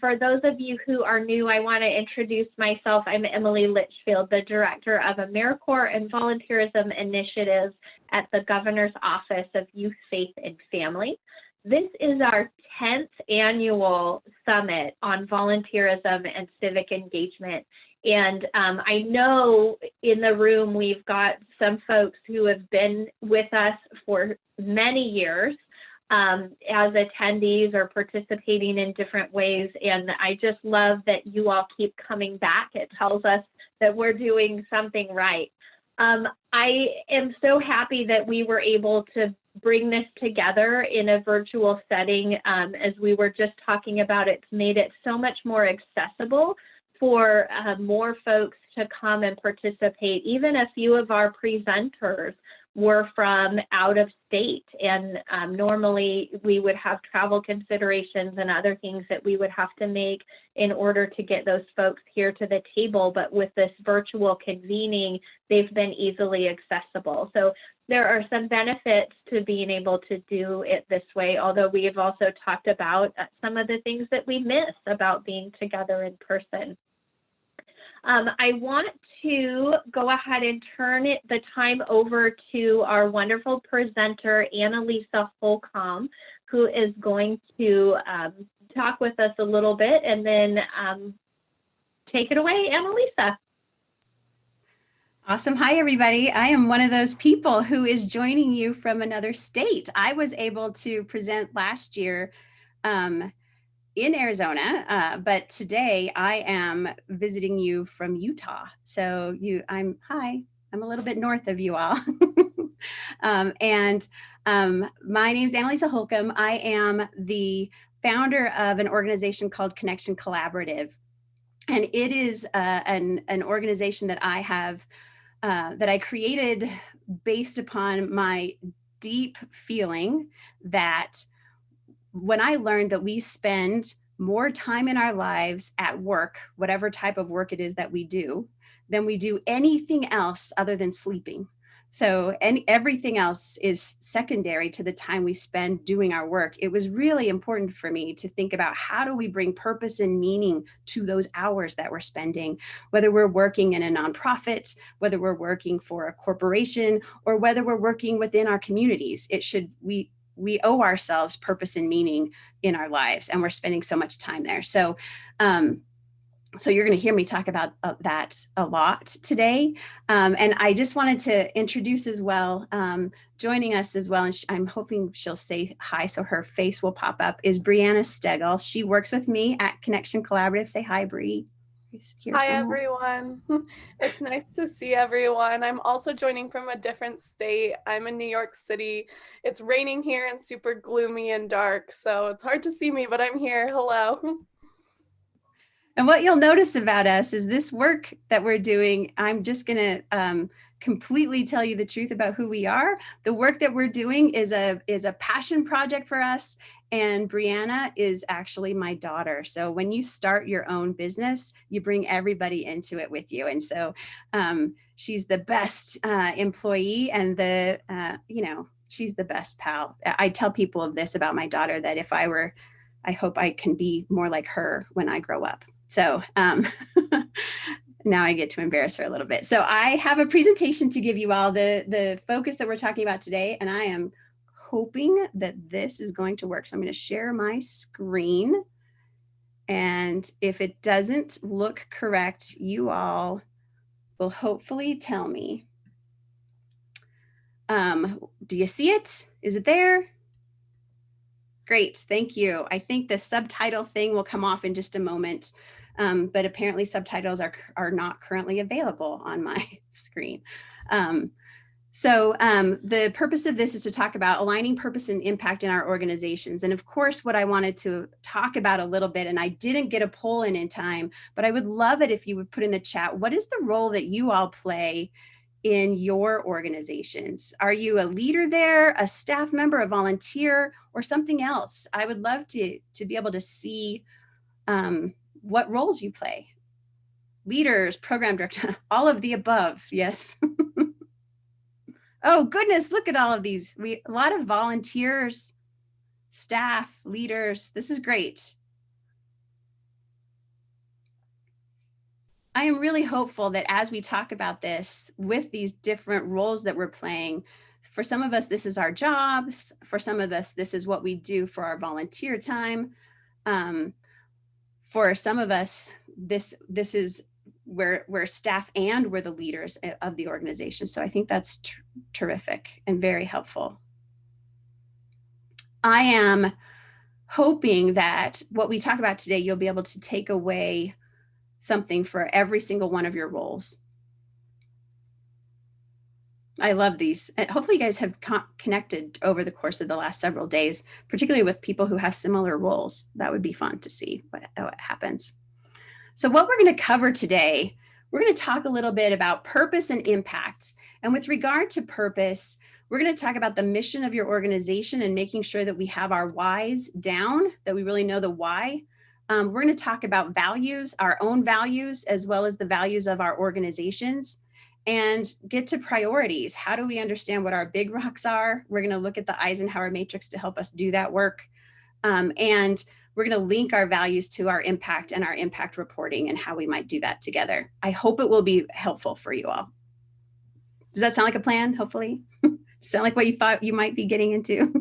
For those of you who are new, I want to introduce myself. I'm Emily Litchfield, the Director of AmeriCorps and Volunteerism Initiatives at the Governor's Office of Youth, Faith, and Family. This is our 10th annual summit on volunteerism and civic engagement. And I know in the room we've got some folks who have been with us for many years as attendees or participating in different ways. And I just love that you all keep coming back. It tells us that we're doing something right. I am so happy that we were able to bring this together in a virtual setting. As we were just talking about, it's made it so much more accessible for more folks to come and participate. Even a few of our presenters were from out of state, and normally we would have travel considerations and other things that we would have to make in order to get those folks here to the table, but with this virtual convening, they've been easily accessible. So there are some benefits to being able to do it this way, although we have also talked about some of the things that we miss about being together in person. I want to go ahead and turn the time over to our wonderful presenter, Annalisa Holcomb, who is going to talk with us a little bit, and then take it away, Annalisa. Awesome. Hi, everybody. I am one of those people who is joining you from another state. I was able to present last year in Arizona, but today I am visiting you from Utah. So I'm a little bit north of you all. My name is Annalisa Holcomb. I am the founder of an organization called Connection Collaborative. And it is an organization that I have, that I created based upon my deep feeling that when I learned that we spend more time in our lives at work, whatever type of work it is that we do, than we do anything else other than sleeping. So everything else is secondary to the time we spend doing our work. It was really important for me to think about how do we bring purpose and meaning to those hours that we're spending, whether we're working in a nonprofit, whether we're working for a corporation, or whether we're working within our communities. We owe ourselves purpose and meaning in our lives, and we're spending so much time there. So you're going to hear me talk about that a lot today. And I just wanted to introduce as well, joining us as well, and I'm hoping she'll say hi so her face will pop up, is Brianna Stegel. She works with me at Connection Collaborative. Say hi, Bree. Hi, everyone. It's nice to see everyone. I'm also joining from a different state. I'm in New York City. It's raining here and super gloomy and dark, so it's hard to see me, but I'm here. Hello. And what you'll notice about us is this work that we're doing, I'm just going to completely tell you the truth about who we are. The work that we're doing is a passion project for us. And Brianna is actually my daughter. So when you start your own business, you bring everybody into it with you. And so she's the best employee, and she's the best pal. I tell people of this about my daughter, that if I hope I can be more like her when I grow up. So now I get to embarrass her a little bit. So I have a presentation to give you all, the focus that we're talking about today, and I am hoping that this is going to work. So I'm going to share my screen. And if it doesn't look correct, you all will hopefully tell me. Do you see it? Is it there? Great, thank you. I think the subtitle thing will come off in just a moment, but apparently subtitles are not currently available on my screen. So the purpose of this is to talk about aligning purpose and impact in our organizations. And of course, what I wanted to talk about a little bit, and I didn't get a poll in time, but I would love it if you would put in the chat, what is the role that you all play in your organizations? Are you a leader there, a staff member, a volunteer, or something else? I would love to be able to see what roles you play. Leaders, program director, all of the above, yes. Oh goodness, look at all of these. A lot of volunteers, staff, leaders. This is great. I am really hopeful that as we talk about this with these different roles that we're playing, for some of us, this is our jobs. For some of us, this is what we do for our volunteer time. For some of us, this is we're staff and we're the leaders of the organization. So I think that's terrific and very helpful. I am hoping that what we talk about today, you'll be able to take away something for every single one of your roles. I love these. And hopefully you guys have connected over the course of the last several days, particularly with people who have similar roles. That would be fun to see what happens. So what we're going to cover today, we're going to talk a little bit about purpose and impact. And with regard to purpose, we're going to talk about the mission of your organization and making sure that we have our whys down, that we really know the why. We're going to talk about values, our own values, as well as the values of our organizations, and get to priorities. How do we understand what our big rocks are? We're going to look at the Eisenhower Matrix to help us do that work. And we're going to link our values to our impact and our impact reporting and how we might do that together. I hope it will be helpful for you all. Does that sound like a plan, hopefully? Sound like what you thought you might be getting into?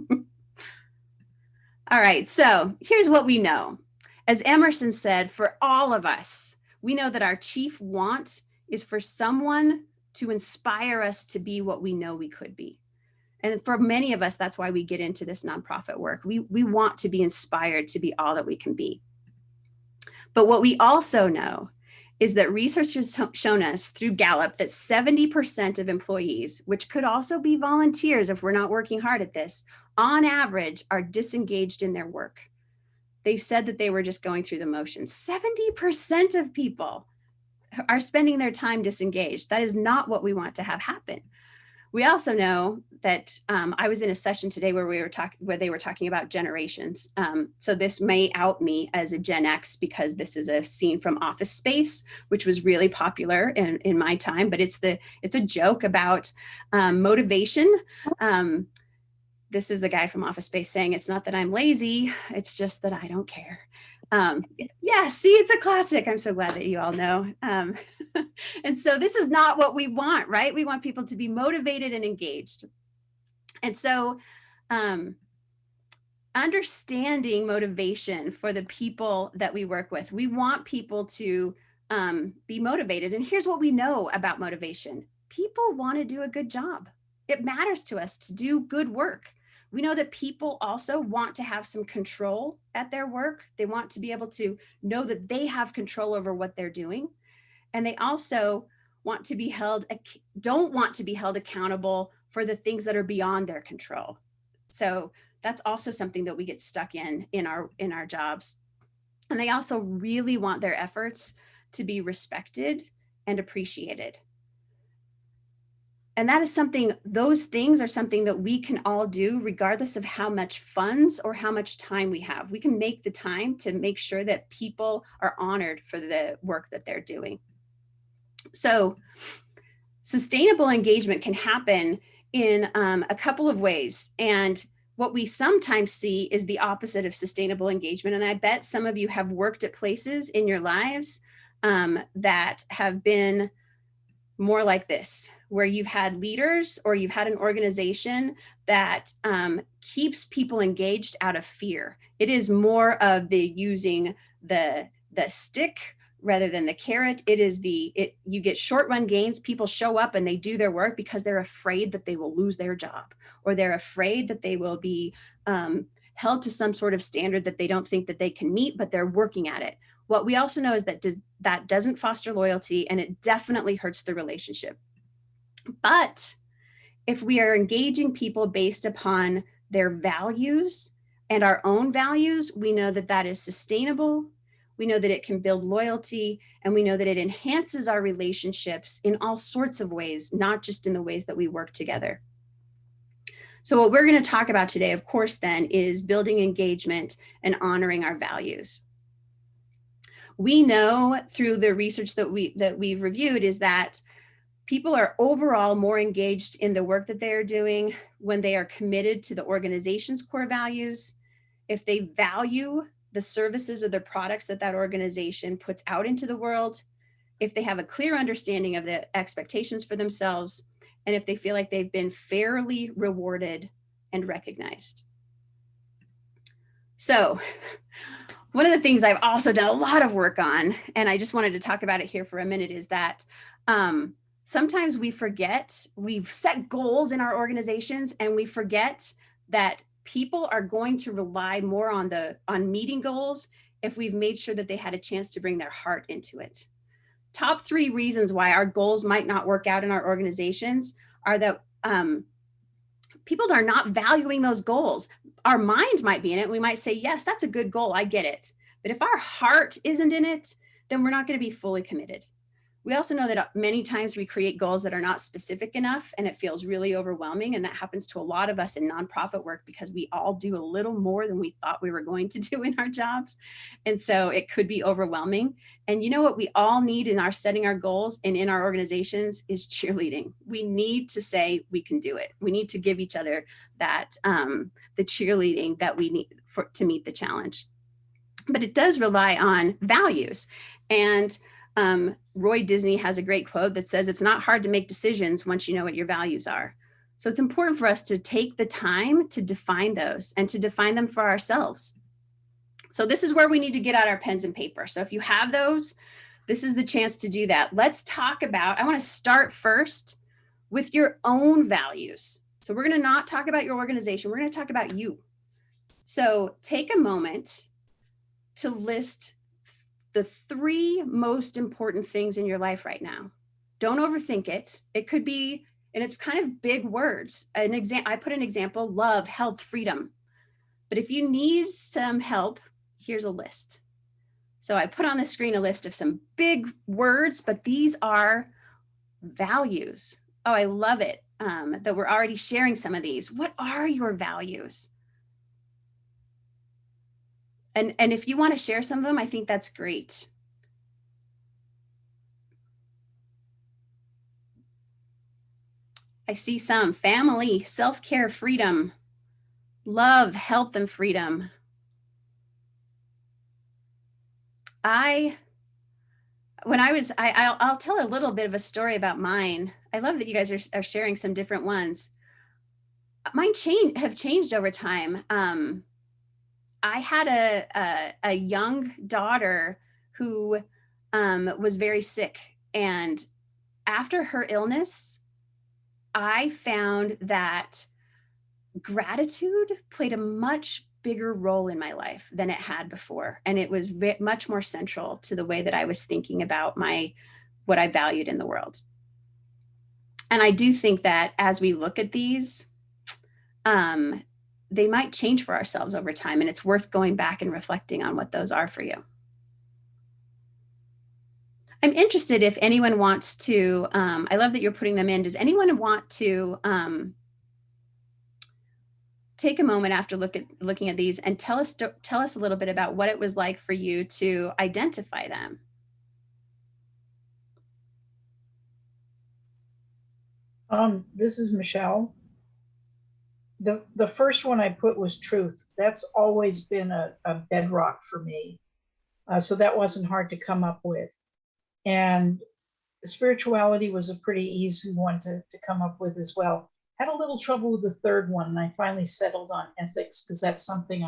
All right, so here's what we know. As Emerson said, for all of us, we know that our chief want is for someone to inspire us to be what we know we could be. And for many of us, that's why we get into this nonprofit work. We want to be inspired to be all that we can be. But what we also know is that research has shown us through Gallup that 70% of employees, which could also be volunteers if we're not working hard at this, on average are disengaged in their work. They've said that they were just going through the motions. 70% of people are spending their time disengaged. That is not what we want to have happen. We also know that I was in a session today where they were talking about generations. So this may out me as a Gen X because this is a scene from Office Space, which was really popular in my time. But it's a joke about motivation. This is the guy from Office Space saying, "It's not that I'm lazy, it's just that I don't care." Yeah, see, it's a classic. I'm so glad that you all know. And so this is not what we want, right? We want people to be motivated and engaged. And so understanding motivation for the people that we work with, we want people to be motivated. And here's what we know about motivation. People want to do a good job. It matters to us to do good work. We know that people also want to have some control at their work. They want to be able to know that they have control over what they're doing. And they also don't want to be held accountable for the things that are beyond their control. So that's also something that we get stuck in our jobs. And they also really want their efforts to be respected and appreciated. And those things are something that we can all do regardless of how much funds or how much time we have. We can make the time to make sure that people are honored for the work that they're doing. So sustainable engagement can happen in a couple of ways. And what we sometimes see is the opposite of sustainable engagement. And I bet some of you have worked at places in your lives that have been more like this, where you've had leaders or you've had an organization that keeps people engaged out of fear. It is more of the using the stick rather than the carrot. You get short run gains. People show up and they do their work because they're afraid that they will lose their job, or they're afraid that they will be held to some sort of standard that they don't think that they can meet, but they're working at it. What we also know is that doesn't foster loyalty, and it definitely hurts the relationship. But if we are engaging people based upon their values and our own values, we know that that is sustainable. We know that it can build loyalty, and we know that it enhances our relationships in all sorts of ways, not just in the ways that we work together. So what we're going to talk about today, of course, then, is building engagement and honoring our values. We know through the research that we've reviewed is that people are overall more engaged in the work that they are doing when they are committed to the organization's core values, if they value the services or the products that organization puts out into the world, if they have a clear understanding of the expectations for themselves, and if they feel like they've been fairly rewarded and recognized. So one of the things I've also done a lot of work on, and I just wanted to talk about it here for a minute, is that sometimes we forget, we've set goals in our organizations and we forget that people are going to rely more on meeting goals if we've made sure that they had a chance to bring their heart into it. Top 3 reasons why our goals might not work out in our organizations are that people are not valuing those goals. Our mind might be in it. We might say, yes, that's a good goal. I get it. But if our heart isn't in it, then we're not going to be fully committed. We also know that many times we create goals that are not specific enough, and it feels really overwhelming. And that happens to a lot of us in nonprofit work because we all do a little more than we thought we were going to do in our jobs. And so it could be overwhelming. And you know what we all need in our setting our goals and in our organizations is cheerleading. We need to say we can do it. We need to give each other that the cheerleading that we need to meet the challenge. But it does rely on values. And Roy Disney has a great quote that says, it's not hard to make decisions once you know what your values are. So it's important for us to take the time to define those and to define them for ourselves. So this is where we need to get out our pens and paper. So if you have those, this is the chance to do that. Let's talk about, I want to start first with your own values. So we're going to not talk about your organization. We're going to talk about you. So take a moment to list the 3 most important things in your life right now. Don't overthink it. It could be, and it's kind of big words. I put an example: love, health, freedom. But if you need some help, here's a list. So I put on the screen a list of some big words, but these are values. Oh, I love it that we're already sharing some of these. What are your values? And if you want to share some of them, I think that's great. I see some: family, self-care, freedom, love, health, and freedom. I'll tell a little bit of a story about mine. I love that you guys are sharing some different ones. Mine have changed over time. I had a young daughter who was very sick. And after her illness, I found that gratitude played a much bigger role in my life than it had before. And it was much more central to the way that I was thinking about what I valued in the world. And I do think that as we look at these, they might change for ourselves over time, and it's worth going back and reflecting on what those are for you. I'm interested if anyone wants to, I love that you're putting them in. Does anyone want to take a moment after looking at these and tell us a little bit about what it was like for you to identify them? This is Michelle. The first one I put was truth. That's always been a bedrock for me. So that wasn't hard to come up with. And spirituality was a pretty easy one to come up with as well. Had a little trouble with the third one, and I finally settled on ethics because that's something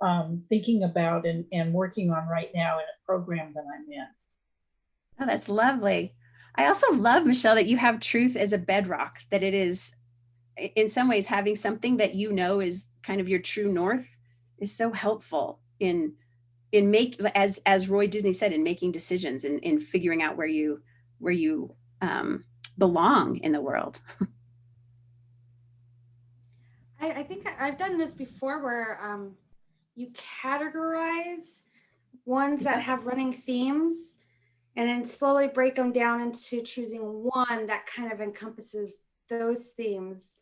I'm thinking about and working on right now in a program that I'm in. Oh, that's lovely. I also love, Michelle, that you have truth as a bedrock, that it is, in some ways, having something that you know is kind of your true north is so helpful in as Roy Disney said, in making decisions and in figuring out where you belong in the world. I think I've done this before where you categorize ones that have running themes and then slowly break them down into choosing one that kind of encompasses those themes.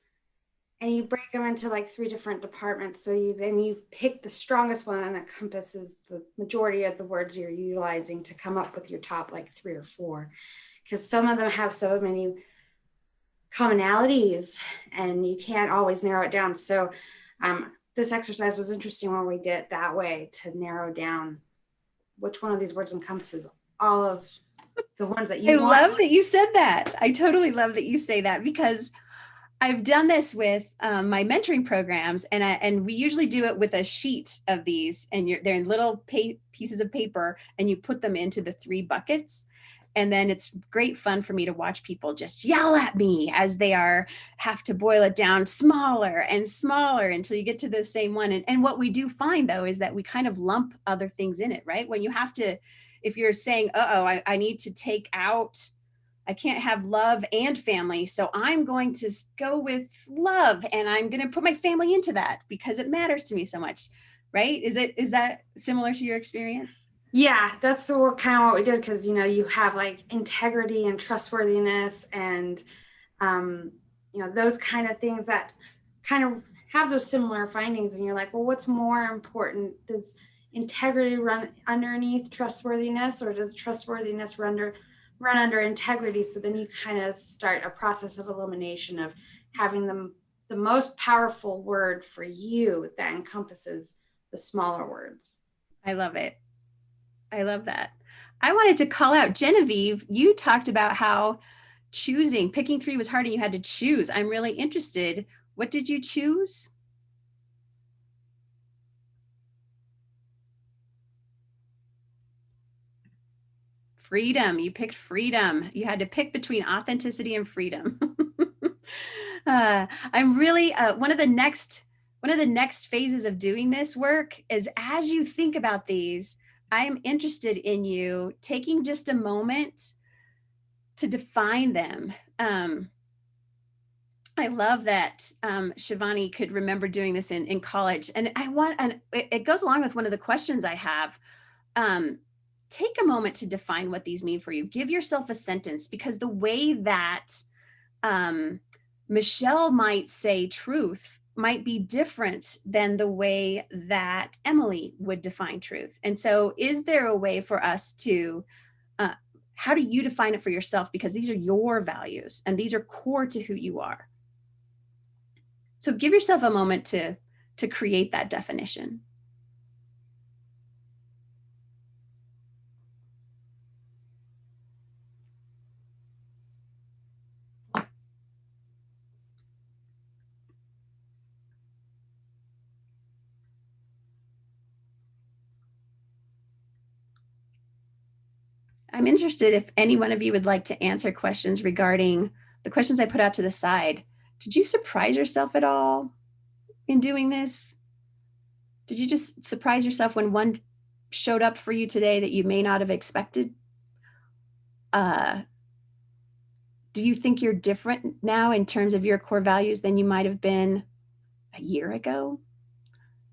And you break them into like 3 different departments. So you pick the strongest one that encompasses the majority of the words you're utilizing to come up with your top like 3 or 4. Because some of them have so many commonalities and you can't always narrow it down. So this exercise was interesting when we did it that way to narrow down which one of these words encompasses all of the ones that I you want. love that you said that. I totally love that you say that, because I've done this with my mentoring programs, and we usually do it with a sheet of these, and they're in little pieces of paper, and you put them into the 3 buckets. And then it's great fun for me to watch people just yell at me as they have to boil it down smaller and smaller until you get to the same one. And what we do find, though, is that we kind of lump other things in it, right? When you have to, if you're saying, I need to take out, I can't have love and family, so I'm going to go with love, and I'm going to put my family into that because it matters to me so much, right? Is that similar to your experience? Yeah, that's kind of what we did, because you have like integrity and trustworthiness and those kind of things that kind of have those similar findings, and you're like, well, what's more important? Does integrity run underneath trustworthiness, or does trustworthiness run under integrity? So then you kind of start a process of elimination of having the most powerful word for you that encompasses the smaller words. I love it. I love that. I wanted to call out Genevieve. You talked about how picking 3 was hard and you had to choose. I'm really interested. What did you choose? Freedom. You picked freedom. You had to pick between authenticity and freedom. I'm really one of the next phases of doing this work is, as you think about these, I'm interested in you taking just a moment to define them. I love that Shivani could remember doing this in college, and it goes along with one of the questions I have. Take a moment to define what these mean for you. Give yourself a sentence, because the way that Michelle might say truth might be different than the way that Emily would define truth. And so is there a way for us to, how do you define it for yourself? Because these are your values and these are core to who you are. So give yourself a moment to create that definition. I'm interested if any one of you would like to answer questions regarding the questions I put out to the side. Did you surprise yourself at all in doing this? Did you just surprise yourself when one showed up for you today that you may not have expected? Do you think you're different now in terms of your core values than you might have been a year ago?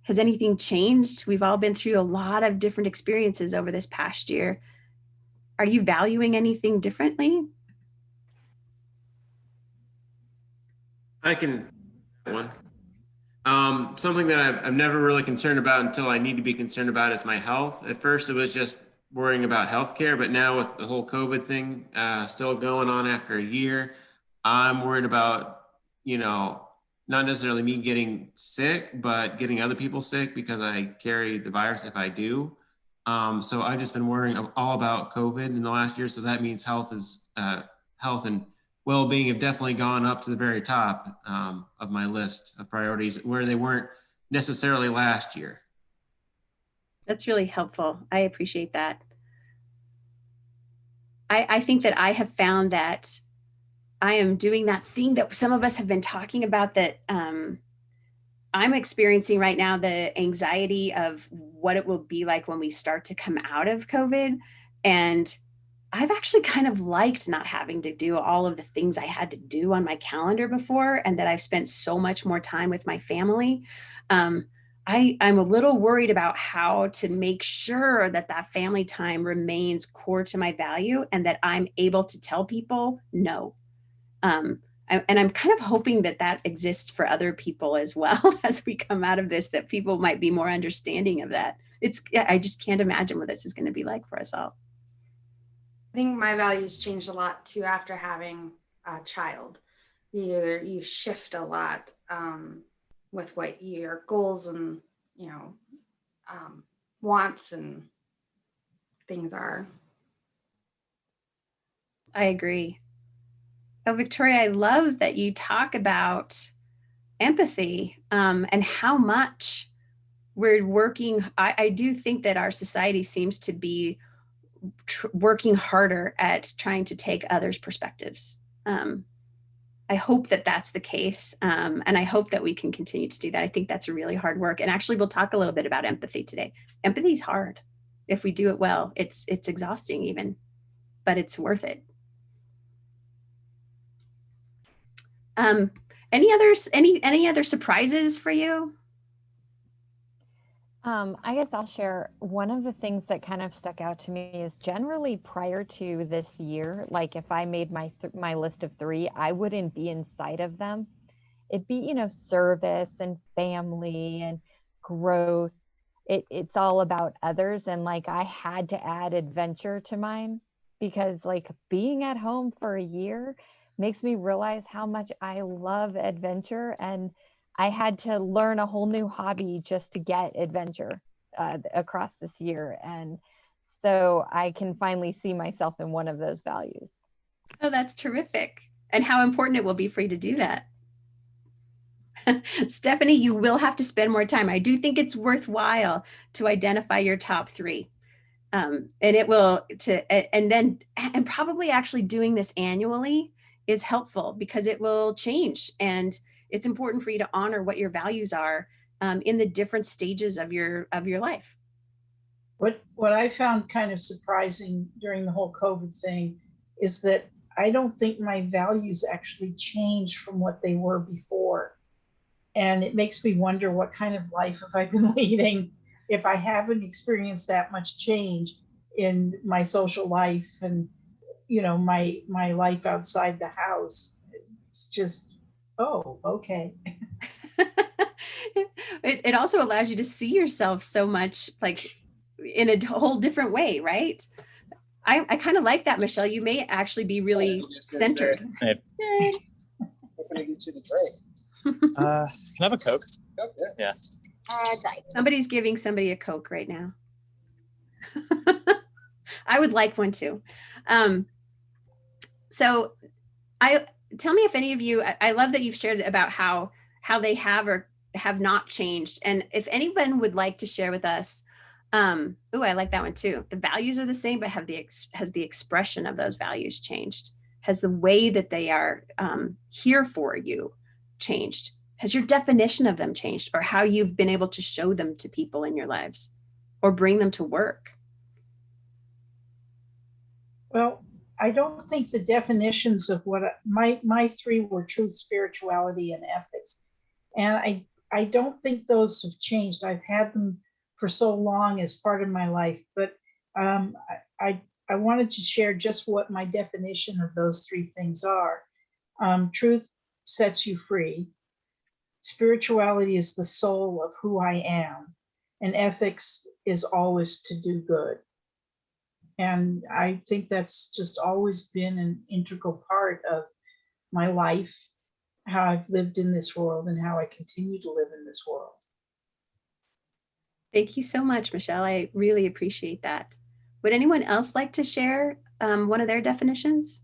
Has anything changed? We've all been through a lot of different experiences over this past year. Are you valuing anything differently? I can one. Something that I'm never really concerned about until I need to be concerned about is my health. At first, it was just worrying about healthcare, but now with the whole COVID thing still going on after a year, I'm worried about, not necessarily me getting sick, but getting other people sick because I carry the virus if I do. So I've just been worrying all about COVID in the last year. So that means health and well-being have definitely gone up to the very top of my list of priorities, where they weren't necessarily last year. That's really helpful. I appreciate that. I think that I have found that I am doing that thing that some of us have been talking about, that I'm experiencing right now, the anxiety of what it will be like when we start to come out of COVID. And I've actually kind of liked not having to do all of the things I had to do on my calendar before, and that I've spent so much more time with my family. I'm a little worried about how to make sure that that family time remains core to my value, and that I'm able to tell people no. And I'm kind of hoping that that exists for other people as well as we come out of this, that people might be more understanding of that. I just can't imagine what this is going to be like for us all. I think my values changed a lot too after having a child. You shift a lot with what your goals and wants and things are. I agree. Oh, Victoria, I love that you talk about empathy and how much we're working. I do think that our society seems to be working harder at trying to take others' perspectives. I hope that that's the case. And I hope that we can continue to do that. I think that's really hard work. And actually, we'll talk a little bit about empathy today. Empathy is hard. If we do it well, it's exhausting even, but it's worth it. Any other surprises for you? I guess I'll share one of the things that kind of stuck out to me is generally prior to this year, like if I made my list of 3, I wouldn't be inside of them. It'd be, you know, service and family and growth. It's all about others. And like I had to add adventure to mine because like being at home for a year makes me realize how much I love adventure, and I had to learn a whole new hobby just to get adventure across this year. And so I can finally see myself in one of those values. Oh, that's terrific. And how important it will be for you to do that. Stephanie, you will have to spend more time. I do think it's worthwhile to identify your top 3. And it will and probably actually doing this annually is helpful because it will change. And it's important for you to honor what your values are in the different stages of your life. What I found kind of surprising during the whole COVID thing is that I don't think my values actually changed from what they were before. And it makes me wonder what kind of life have I been leading if I haven't experienced that much change in my social life and, you know, my life outside the house. It's just, oh, okay. It also allows you to see yourself so much like in a whole different way, right? I kind of like that, Michelle. You may actually be really centered. Hey. Can I have a Coke? Yeah. Somebody's giving somebody a Coke right now. I would like one too. So tell me if any of you, I love that you've shared about how they have or have not changed. And if anyone would like to share with us, I like that one too. The values are the same, but has the expression of those values changed? Has the way that they are here for you changed? Has your definition of them changed, or how you've been able to show them to people in your lives or bring them to work? Well, I don't think the definitions of what my 3 were truth, spirituality, and ethics. And I don't think those have changed. I've had them for so long as part of my life, but I wanted to share just what my definition of those 3 things are. Truth sets you free. Spirituality is the soul of who I am, and ethics is always to do good. And I think that's just always been an integral part of my life, how I've lived in this world and how I continue to live in this world. Thank you so much, Michelle. I really appreciate that. Would anyone else like to share one of their definitions?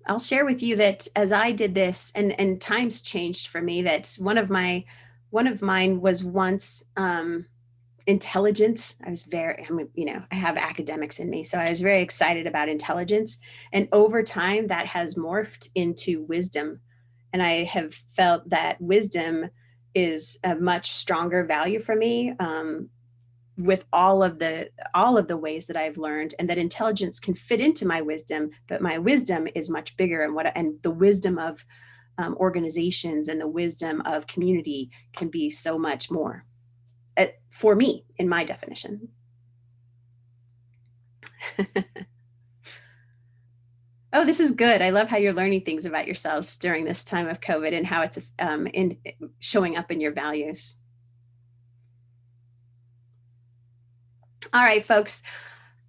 I'll share with you that as I did this, and times changed for me, that one of mine was once intelligence. I have academics in me, so I was very excited about intelligence. And over time, that has morphed into wisdom. And I have felt that wisdom is a much stronger value for me, with all of the ways that I've learned, and that intelligence can fit into my wisdom, but my wisdom is much bigger, and the wisdom of organizations and the wisdom of community can be so much more for me in my definition. Oh, this is good. I love how you're learning things about yourselves during this time of COVID and how it's showing up in your values. All right, folks,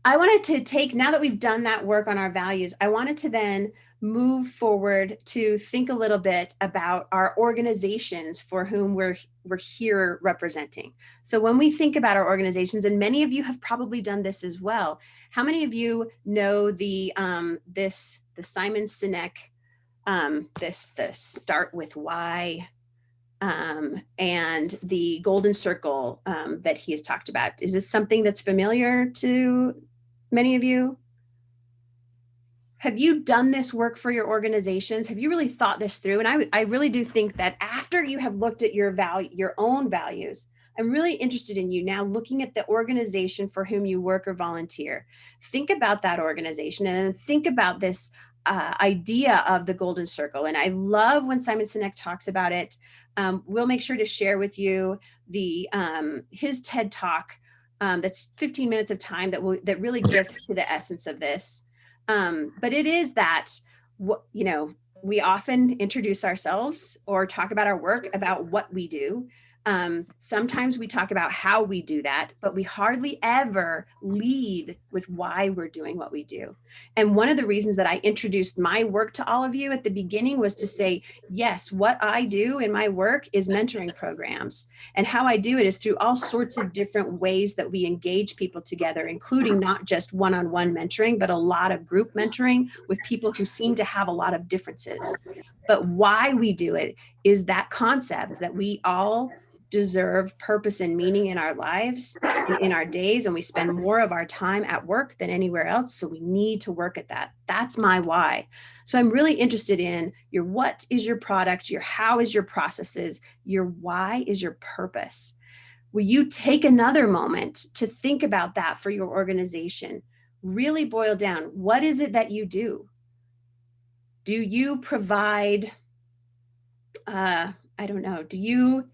I wanted to take, now that we've done that work on our values, I wanted to then move forward to think a little bit about our organizations for whom we're here representing. So when we think about our organizations, and many of you have probably done this as well, how many of you know the Simon Sinek, the start with why, and the golden circle that he has talked about? Is this something that's familiar to many of you? Have you done this work for your organizations? Have you really thought this through? And I really do think that after you have looked at your own values, I'm really interested in you now looking at the organization for whom you work or volunteer. Think about that organization and think about this idea of the golden circle. And I love when Simon Sinek talks about it. We'll make sure to share with you his TED Talk. That's 15 minutes of time that really gets to the essence of this. But it is that, we often introduce ourselves or talk about our work about what we do. Sometimes we talk about how we do that, but we hardly ever lead with why we're doing what we do. And one of the reasons that I introduced my work to all of you at the beginning was to say, yes, what I do in my work is mentoring programs. And how I do it is through all sorts of different ways that we engage people together, including not just one-on-one mentoring, but a lot of group mentoring with people who seem to have a lot of differences. But why we do it is that concept that we all deserve purpose and meaning in our lives and in our days, and we spend more of our time at work than anywhere else. So we need to work at that. That's my why. So I'm really interested in your what is your product, your how is your processes, your why is your purpose. Will you take another moment to think about that for your organization? Really boil down, what is it that you do? Do you provide, I don't know, do you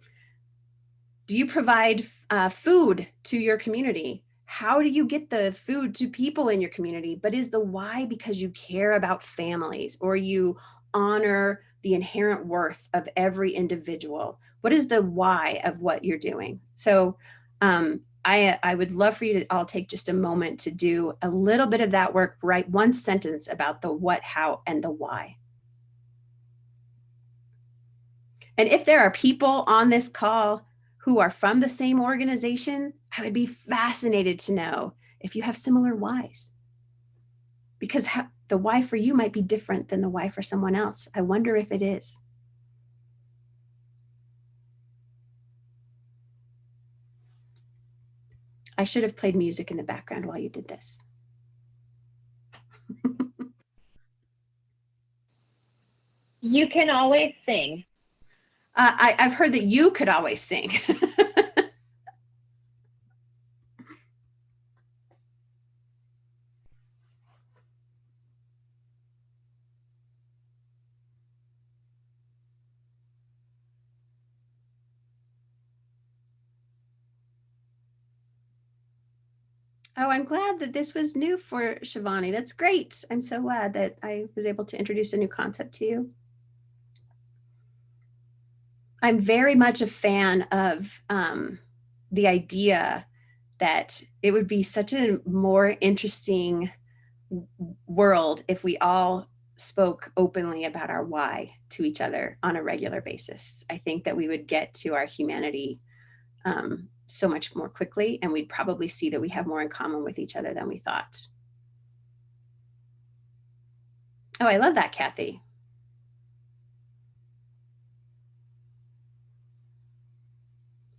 provide food to your community? How do you get the food to people in your community? But is the why because you care about families or you honor the inherent worth of every individual? What is the why of what you're doing? So I would love for you to all take just a moment to do a little bit of that work, write one sentence about the what, how, and the why. And if there are people on this call who are from the same organization, I would be fascinated to know if you have similar whys. Because the why for you might be different than the why for someone else. I wonder if it is. I should have played music in the background while you did this. You can always sing. I've heard that you could always sing. Oh, I'm glad that this was new for Shivani. That's great. I'm so glad that I was able to introduce a new concept to you. I'm very much a fan of the idea that it would be such a more interesting world if we all spoke openly about our why to each other on a regular basis. I think that we would get to our humanity so much more quickly, and we'd probably see that we have more in common with each other than we thought. Oh, I love that, Kathy.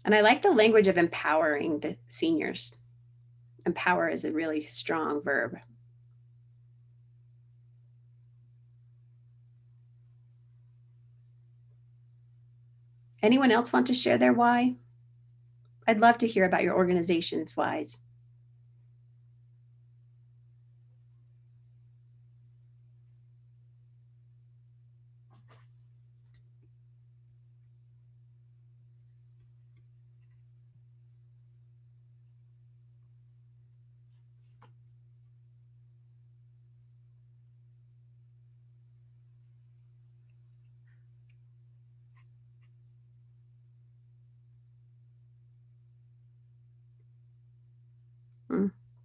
And I like the language of empowering the seniors. Empower is a really strong verb. Anyone else want to share their why? I'd love to hear about your organization's whys.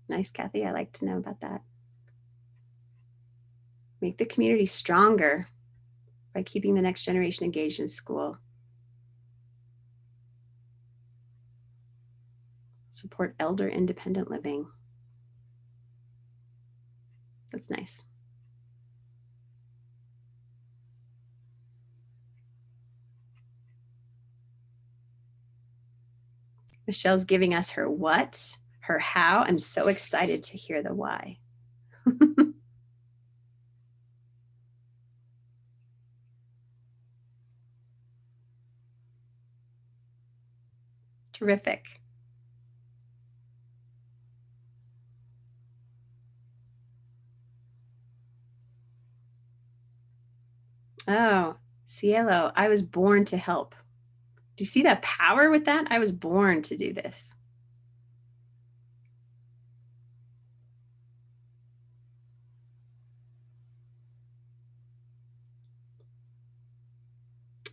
Nice, Kathy. I like to know about that. Make the community stronger by keeping the next generation engaged in school. Support elder independent living. That's nice. Michelle's giving us her what, her how. I'm so excited to hear the why. Terrific. Oh, Cielo, I was born to help. Do you see that power with that? I was born to do this.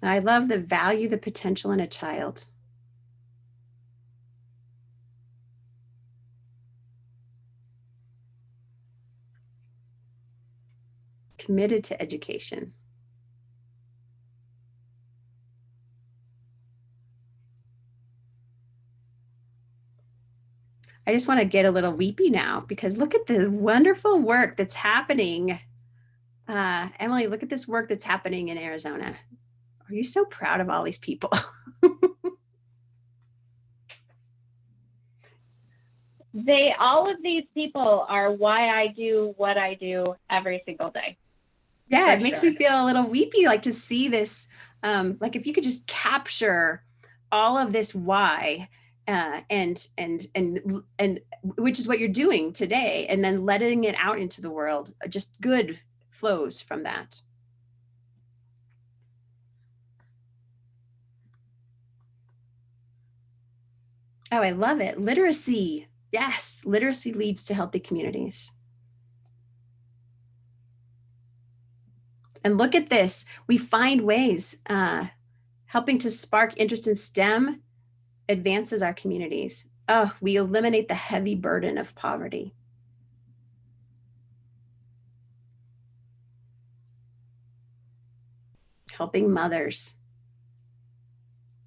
I love the value, the potential in a child. Committed to education. I just want to get a little weepy now because look at the wonderful work that's happening. Emily, look at this work that's happening in Arizona. Are you so proud of all these people? All of these people are why I do what I do every single day. Yeah, it makes me feel a little weepy, like to see this, like if you could just capture all of this why, and which is what you're doing today, and then letting it out into the world, just good flows from that. Oh, I love it. Literacy. Yes, literacy leads to healthy communities. And look at this. We find ways, helping to spark interest in STEM advances our communities. Oh, we eliminate the heavy burden of poverty. Helping mothers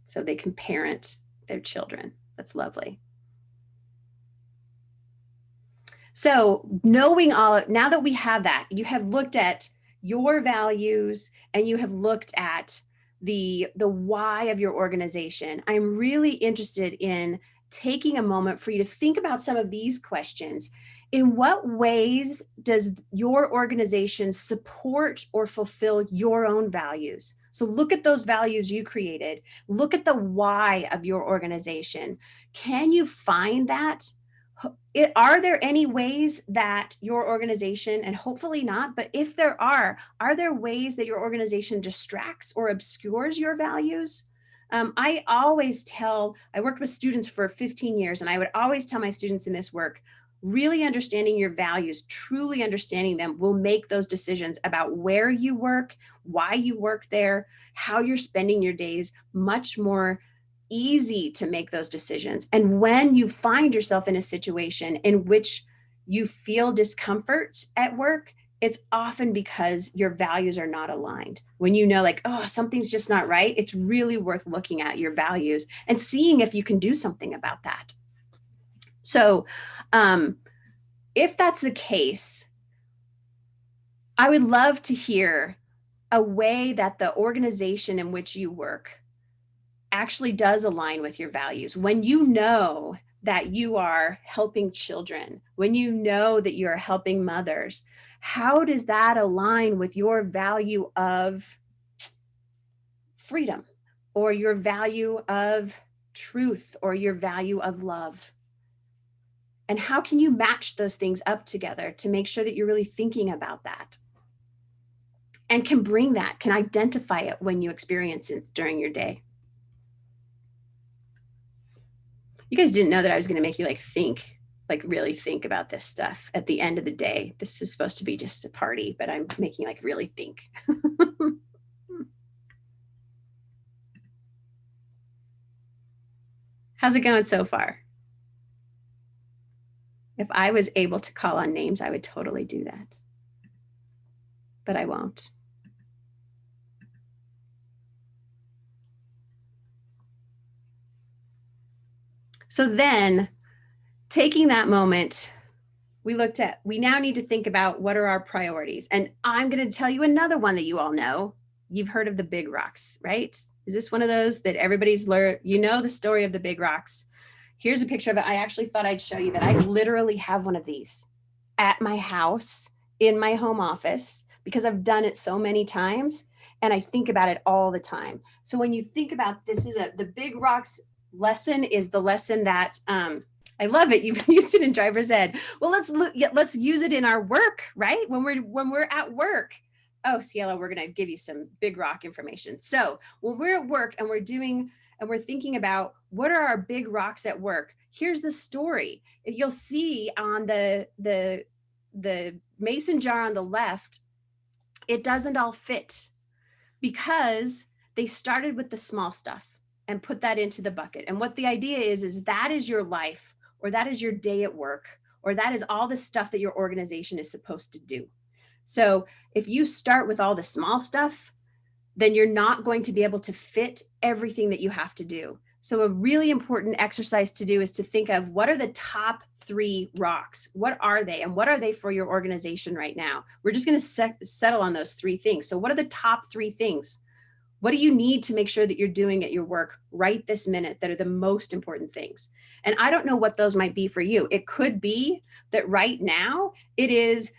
so they can parent their children. That's lovely. So knowing all, now that we have that, you have looked at your values and you have looked at the why of your organization. I'm really interested in taking a moment for you to think about some of these questions. In what ways does your organization support or fulfill your own values? So look at those values you created. Look at the why of your organization. Can you find that? Are there any ways that your organization, and hopefully not, but if there are there ways that your organization distracts or obscures your values? I worked with students for 15 years, and I would always tell my students in this work, really understanding your values, truly understanding them will make those decisions about where you work, why you work there, how you're spending your days much more easy to make those decisions. And when you find yourself in a situation in which you feel discomfort at work, it's often because your values are not aligned. When you know, like, oh, something's just not right, it's really worth looking at your values and seeing if you can do something about that. So if that's the case, I would love to hear a way that the organization in which you work actually does align with your values. When you know that you are helping children, when you know that you're helping mothers, how does that align with your value of freedom or your value of truth or your value of love? And how can you match those things up together to make sure that you're really thinking about that and can bring that, can identify it when you experience it during your day? You guys didn't know that I was going to make you really think about this stuff at the end of the day. This is supposed to be just a party, but I'm making you really think. How's it going so far? If I was able to call on names, I would totally do that. but I won't. So then, taking that moment, we now need to think about what are our priorities. And I'm going to tell you another one that you all know. You've heard of the big rocks, right? Is this one of those that everybody's learned? You know the story of the big rocks. Here's a picture of it. I actually thought I'd show you that I literally have one of these at my house in my home office because I've done it so many times and I think about it all the time. So when you think about this, the big rocks lesson is the lesson that I love it. You've used it in driver's ed. Well, let's use it in our work, right? When we're at work. Oh, Cielo, we're going to give you some big rock information. So when we're at work and we're thinking about what are our big rocks at work, here's the story. You'll see on the mason jar on the left, it doesn't all fit because they started with the small stuff and put that into the bucket. And what the idea is that is your life, or that is your day at work, or that is all the stuff that your organization is supposed to do. So if you start with all the small stuff, then you're not going to be able to fit everything that you have to do. So a really important exercise to do is to think of what are the top 3 rocks? What are they? And what are they for your organization right now? We're just going to settle on those 3 things. So what are the top 3 things? What do you need to make sure that you're doing at your work right this minute that are the most important things? And I don't know what those might be for you. It could be that right now it is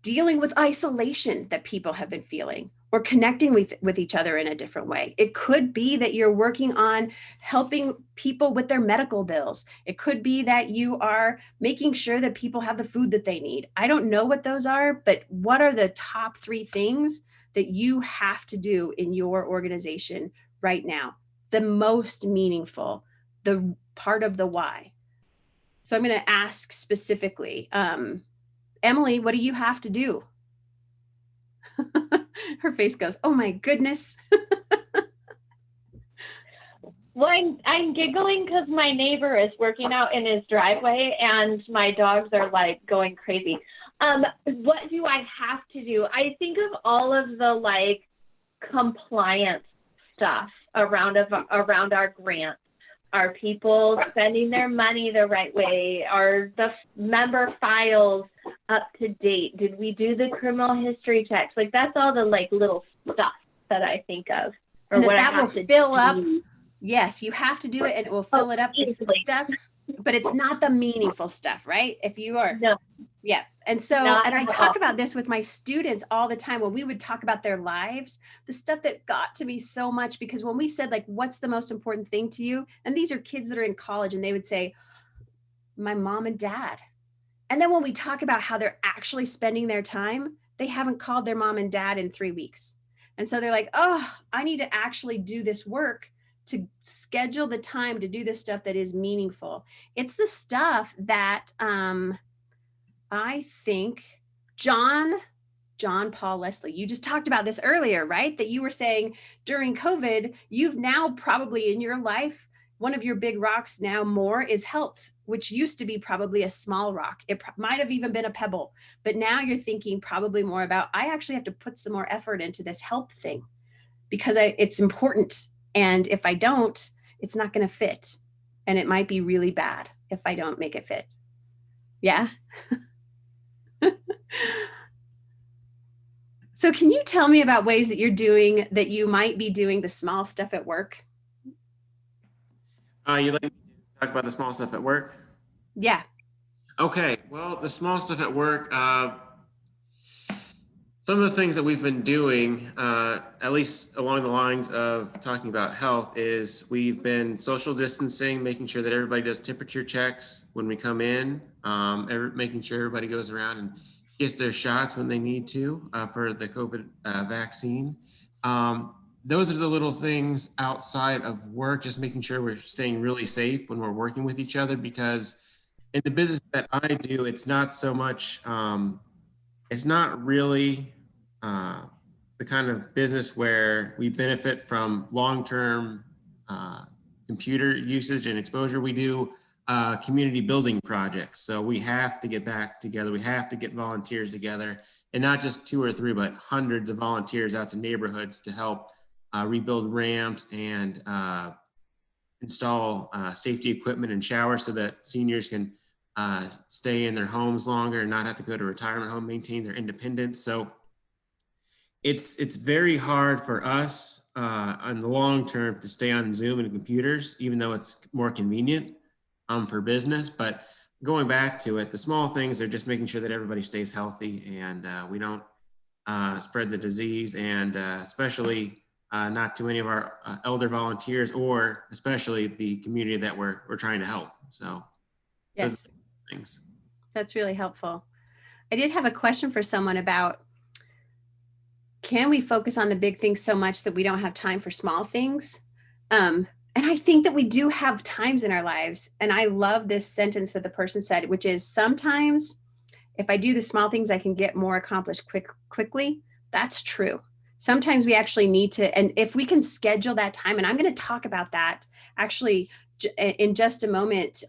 dealing with isolation that people have been feeling, or connecting with each other in a different way. It could be that you're working on helping people with their medical bills. It could be that you are making sure that people have the food that they need. I don't know what those are, but what are the top 3 things that you have to do in your organization right now? The most meaningful, the part of the why. So I'm going to ask specifically, Emily, what do you have to do? Her face goes, oh my goodness. Well, I'm giggling because my neighbor is working out in his driveway and my dogs are like going crazy. What do I have to do? I think of all of the like compliance stuff around our grants. Are people spending their money the right way? Are the member files up to date? Did we do the criminal history checks? Like that's all the like little stuff that I think of. Or And what I that will have to fill do. up. Yes, you have to do it and it will fill it up. It's the stuff, but it's not the meaningful stuff, right? If you are, No. Yeah. And so, Not and I at talk all. about this with my students all the time when we would talk about their lives, the stuff that got to me so much, because when we said like, what's the most important thing to you? And these are kids that are in college and they would say, my mom and dad. And then when we talk about how they're actually spending their time, they haven't called their mom and dad in 3 weeks. And so they're like, oh, I need to actually do this work to schedule the time to do this stuff that is meaningful. It's the stuff that I think John Paul Leslie, you just talked about this earlier, right? That you were saying during COVID, you've now probably in your life, one of your big rocks now more is health, which used to be probably a small rock. It might have even been a pebble, but now you're thinking probably more about, I actually have to put some more effort into this health thing because it's important. And if I don't, it's not going to fit. And it might be really bad if I don't make it fit. Yeah. So can you tell me about ways that you might be doing the small stuff at work? You like me to talk about the small stuff at work? Yeah. Okay, well, the small stuff at work, some of the things that we've been doing, at least along the lines of talking about health, is we've been social distancing, making sure that everybody does temperature checks when we come in, making sure everybody goes around and gets their shots when they need to for the COVID vaccine. Those are the little things outside of work, just making sure we're staying really safe when we're working with each other, because in the business that I do, it's not so much, it's not really the kind of business where we benefit from long-term computer usage and exposure. We do community building projects. So we have to get back together. We have to get volunteers together, and not just 2 or 3, but hundreds of volunteers out to neighborhoods to help rebuild ramps and install safety equipment and showers so that seniors can stay in their homes longer and not have to go to retirement home, maintain their independence. So it's very hard for us on the long term to stay on Zoom and computers, even though it's more convenient for business. But going back to it, the small things are just making sure that everybody stays healthy and we don't spread the disease, and especially not to any of our elder volunteers, or especially the community that we're trying to help. So Yes, those things. that's really helpful. I did have a question for someone about, can we focus on the big things so much that we don't have time for small things? And I think that we do have times in our lives. And I love this sentence that the person said, which is, sometimes if I do the small things, I can get more accomplished quickly. That's true. Sometimes we actually need to, and if we can schedule that time, and I'm going to talk about that actually in just a moment,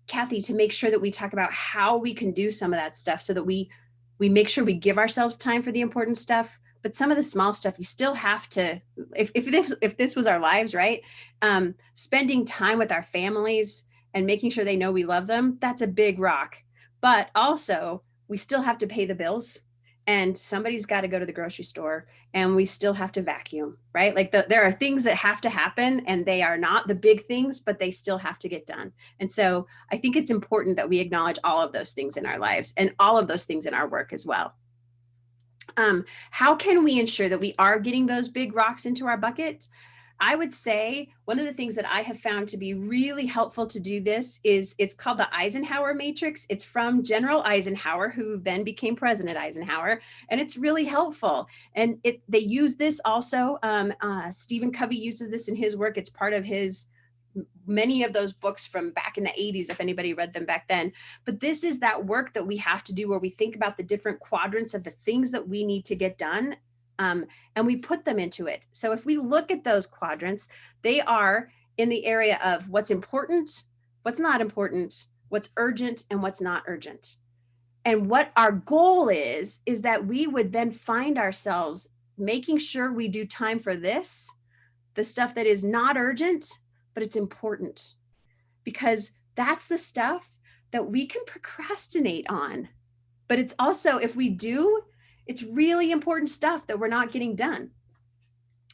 Kathy, to make sure that we talk about how we can do some of that stuff so that we make sure we give ourselves time for the important stuff. But some of the small stuff, you still have to, if this was our lives, right? Spending time with our families and making sure they know we love them, that's a big rock. But also, we still have to pay the bills, and somebody's got to go to the grocery store, and we still have to vacuum, right? Like there are things that have to happen, and they are not the big things, but they still have to get done. And so I think it's important that we acknowledge all of those things in our lives and all of those things in our work as well. How can we ensure that we are getting those big rocks into our bucket? I would say one of the things that I have found to be really helpful to do this is, it's called the Eisenhower Matrix. It's from General Eisenhower, who then became President Eisenhower, and it's really helpful. And they use this also. Stephen Covey uses this in his work. It's part of many of those books from back in the 80s, if anybody read them back then. But this is that work that we have to do where we think about the different quadrants of the things that we need to get done, and we put them into it. So if we look at those quadrants, they are in the area of what's important, what's not important, what's urgent, and what's not urgent. And what our goal is that we would then find ourselves making sure we do time for this, the stuff that is not urgent, but it's important, because that's the stuff that we can procrastinate on. But it's also, if we do, it's really important stuff that we're not getting done.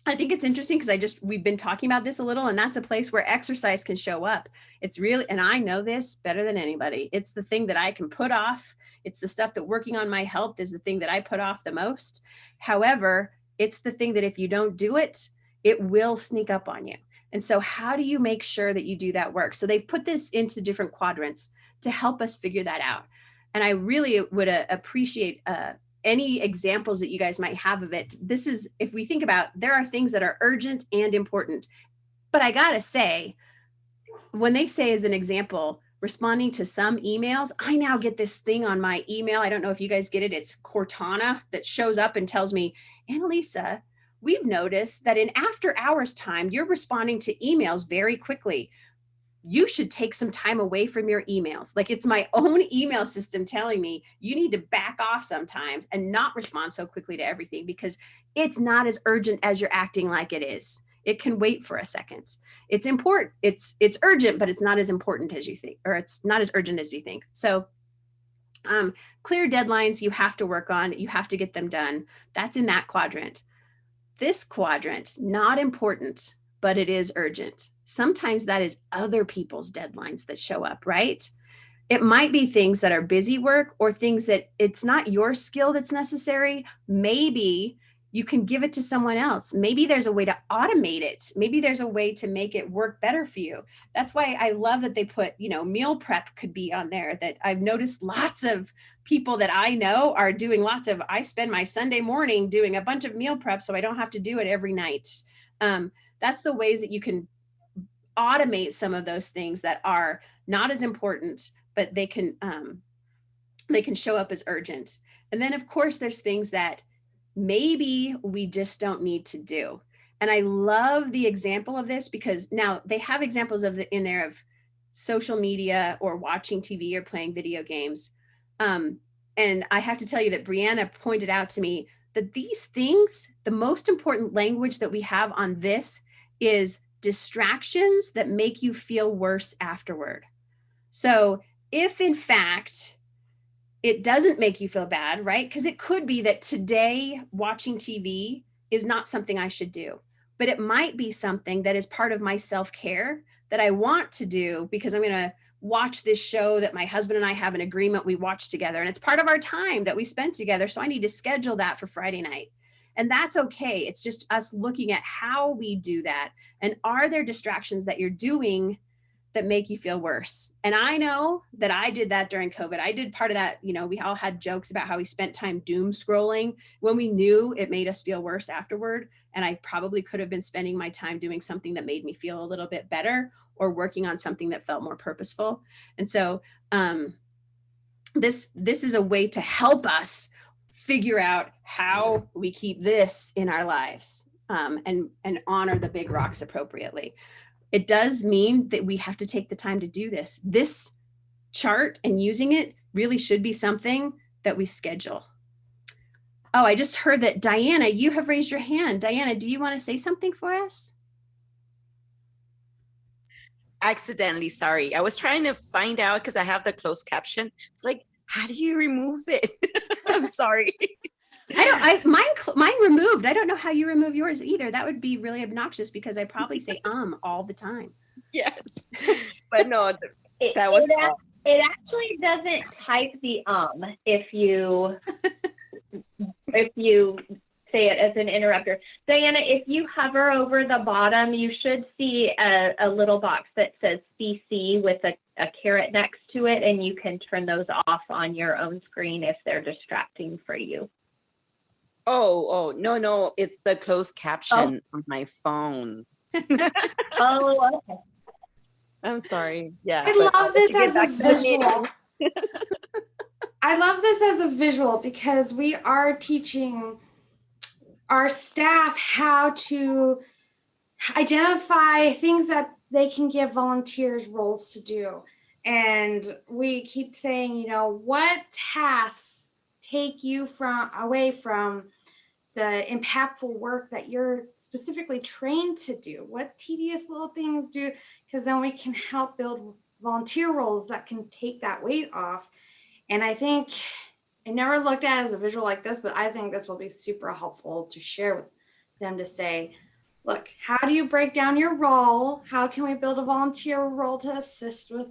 I think it's interesting because we've been talking about this a little, and that's a place where exercise can show up. It's really, and I know this better than anybody, it's the thing that I can put off. It's the stuff that working on my health is the thing that I put off the most. However, it's the thing that if you don't do it, it will sneak up on you. And so how do you make sure that you do that work? So they've put this into different quadrants to help us figure that out. And I really would appreciate any examples that you guys might have of it. This is, if we think about, there are things that are urgent and important. But I gotta say, when they say, as an example, responding to some emails, I now get this thing on my email. I don't know if you guys get it. It's Cortana that shows up and tells me, Annalisa, we've noticed that in after hours time, you're responding to emails very quickly. You should take some time away from your emails. Like, it's my own email system telling me you need to back off sometimes and not respond so quickly to everything, because it's not as urgent as you're acting like it is. It can wait for a second. It's important. It's urgent, but it's not as important as you think, or it's not as urgent as you think. So clear deadlines you have to work on. You have to get them done. That's in that quadrant. This quadrant, not important, but it is urgent. Sometimes that is other people's deadlines that show up, right? It might be things that are busy work, or things that it's not your skill that's necessary. Maybe you can give it to someone else. Maybe there's a way to automate it. Maybe there's a way to make it work better for you. That's why I love that they put, meal prep could be on there. That I've noticed lots of people that I know are doing I spend my Sunday morning doing a bunch of meal prep so I don't have to do it every night. That's the ways that you can automate some of those things that are not as important, but they can show up as urgent. And then of course there's things that maybe we just don't need to do. And I love the example of this, because now they have examples in there of social media or watching TV or playing video games. And I have to tell you that Brianna pointed out to me that these things, the most important language that we have on this is distractions that make you feel worse afterward. So if in fact it doesn't make you feel bad, right? Because it could be that today watching TV is not something I should do, but it might be something that is part of my self-care that I want to do because I'm going to watch this show that my husband and I have an agreement we watch together. And it's part of our time that we spend together. So I need to schedule that for Friday night. And that's okay. It's just us looking at how we do that. And are there distractions that you're doing that make you feel worse? And I know that I did that during COVID. I did part of that. You know, we all had jokes about how we spent time doom scrolling when we knew it made us feel worse afterward. And I probably could have been spending my time doing something that made me feel a little bit better or working on something that felt more purposeful. And so this is a way to help us figure out how we keep this in our lives and honor the big rocks appropriately. It does mean that we have to take the time to do this. This chart and using it really should be something that we schedule. Oh, I just heard that Diana, you have raised your hand. Diana, do you want to say something for us? Accidentally, sorry. I was trying to find out because I have the closed caption. It's like, how do you remove it? I'm sorry. Mine removed. I don't know how you remove yours either. That would be really obnoxious because I probably say all the time. Yes, but no, It actually doesn't type the if you say it as an interrupter. Diana, if you hover over the bottom, you should see a little box that says CC with a caret next to it, and you can turn those off on your own screen if they're distracting for you. Oh, no, it's the closed caption on my phone. Oh, okay. I'm sorry. Yeah. I love this as a visual. I love this as a visual because we are teaching our staff how to identify things that they can give volunteers roles to do. And we keep saying, you know, what tasks take you away from the impactful work that you're specifically trained to do? What tedious little things do? Because then we can help build volunteer roles that can take that weight off. And I think I never looked at it as a visual like this, but I think this will be super helpful to share with them to say, look, how do you break down your role? How can we build a volunteer role to assist with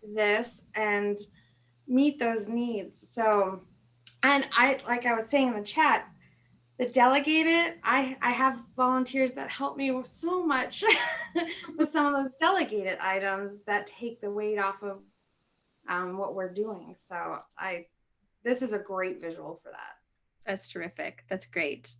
this and meet those needs? So, and like I was saying in the chat, the delegated, I have volunteers that help me so much with some of those delegated items that take the weight off of what we're doing. So this is a great visual for that. That's terrific. That's great.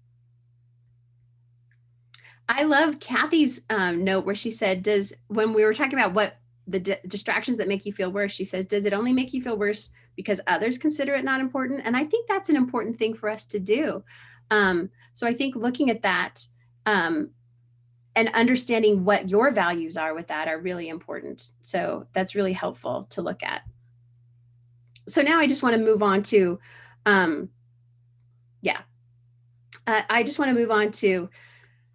I love Kathy's note where she said, when we were talking about what the distractions that make you feel worse, she says, does it only make you feel worse because others consider it not important? And I think that's an important thing for us to do. So I think looking at that and understanding what your values are with that are really important. So that's really helpful to look at. So now I just want to move on to, I just want to move on to,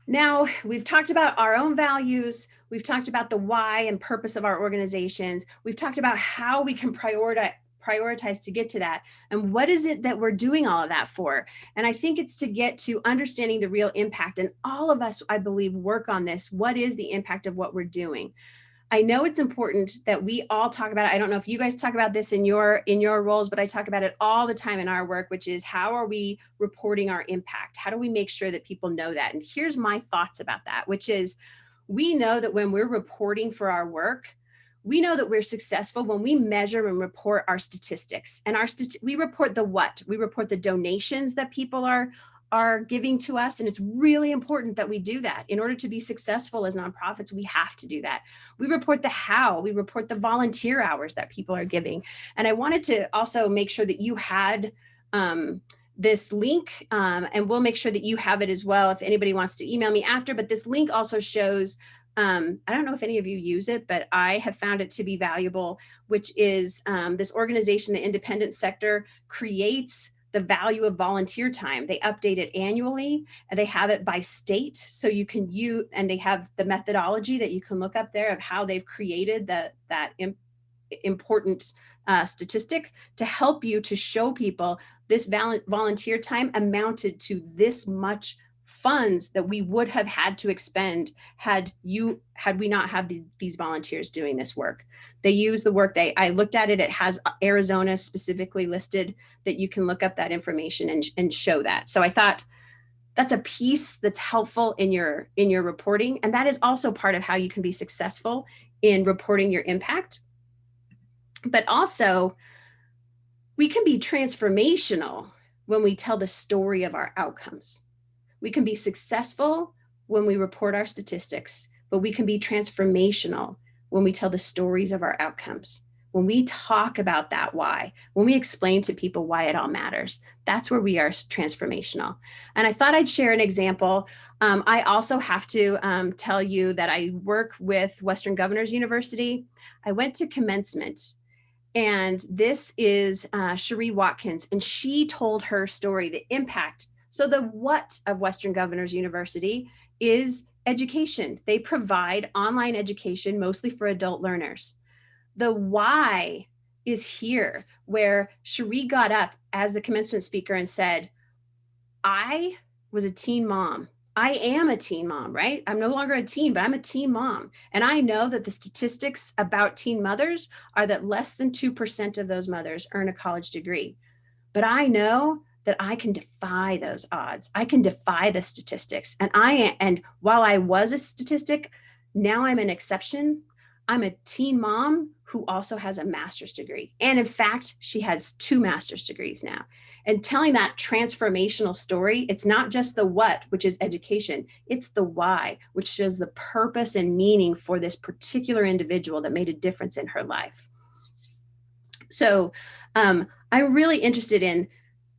now we've talked about our own values. We've talked about the why and purpose of our organizations. We've talked about how we can prioritize to get to that. And what is it that we're doing all of that for? And I think it's to get to understanding the real impact. And all of us, I believe, work on this. What is the impact of what we're doing? I know it's important that we all talk about it. I don't know if you guys talk about this in your roles, but I talk about it all the time in our work, which is how are we reporting our impact? How do we make sure that people know that? And here's my thoughts about that, which is we know that when we're reporting for our work, we know that we're successful when we measure and report our statistics. And we report the what? We report the donations that people are giving to us. And it's really important that we do that. In order to be successful as nonprofits, we have to do that. We report the how, we report the volunteer hours that people are giving. And I wanted to also make sure that you had this link, and we'll make sure that you have it as well if anybody wants to email me after, but this link also shows I don't know if any of you use it, but I have found it to be valuable, which is this organization, the independent sector, creates the value of volunteer time. They update it annually, and they have it by state. So you can use, and they have the methodology that you can look up there of how they've created that important statistic to help you to show people this volunteer time amounted to this much funds that we would have had to expend had we not had these volunteers doing this work. They use the work. I looked at it. It has Arizona specifically listed, that you can look up that information and show that. So I thought that's a piece that's helpful in your reporting, and that is also part of how you can be successful in reporting your impact. But also, we can be transformational when we tell the story of our outcomes. We can be successful when we report our statistics, but we can be transformational when we tell the stories of our outcomes. When we talk about that why, when we explain to people why it all matters, that's where we are transformational. And I thought I'd share an example. I also have to tell you that I work with Western Governors University. I went to commencement, and this is Cherie Watkins, and she told her story, the impact. So the what of Western Governors University is education. They provide online education, mostly for adult learners. The why is here, where Cherie got up as the commencement speaker and said, I was a teen mom. I am a teen mom, right? I'm no longer a teen, but I'm a teen mom. And I know that the statistics about teen mothers are that less than 2% of those mothers earn a college degree. But I know that I can defy those odds. I can defy the statistics. And while I was a statistic, now I'm an exception. I'm a teen mom who also has a master's degree. And in fact, she has 2 master's degrees now. And telling that transformational story, it's not just the what, which is education, it's the why, which shows the purpose and meaning for this particular individual that made a difference in her life. So I'm really interested in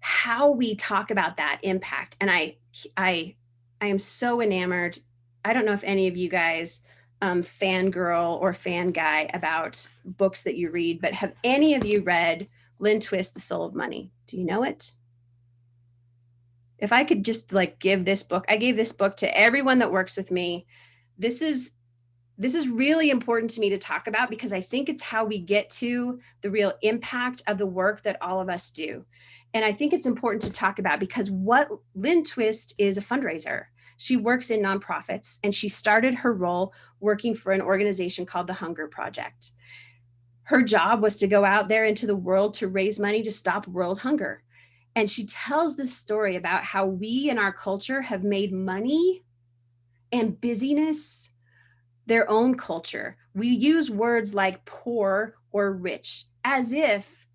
how we talk about that impact. And I am so enamored. I don't know if any of you guys fangirl or fan guy about books that you read, but have any of you read Lynn Twist, The Soul of Money? Do you know it? If I could just give this book, I gave this book to everyone that works with me. This is really important to me to talk about, because I think it's how we get to the real impact of the work that all of us do. And I think it's important to talk about, because what Lynn Twist is a fundraiser. She works in nonprofits, and she started her role working for an organization called the Hunger Project. Her job was to go out there into the world to raise money to stop world hunger. And she tells this story about how we in our culture have made money and busyness their own culture. We use words like poor or rich as if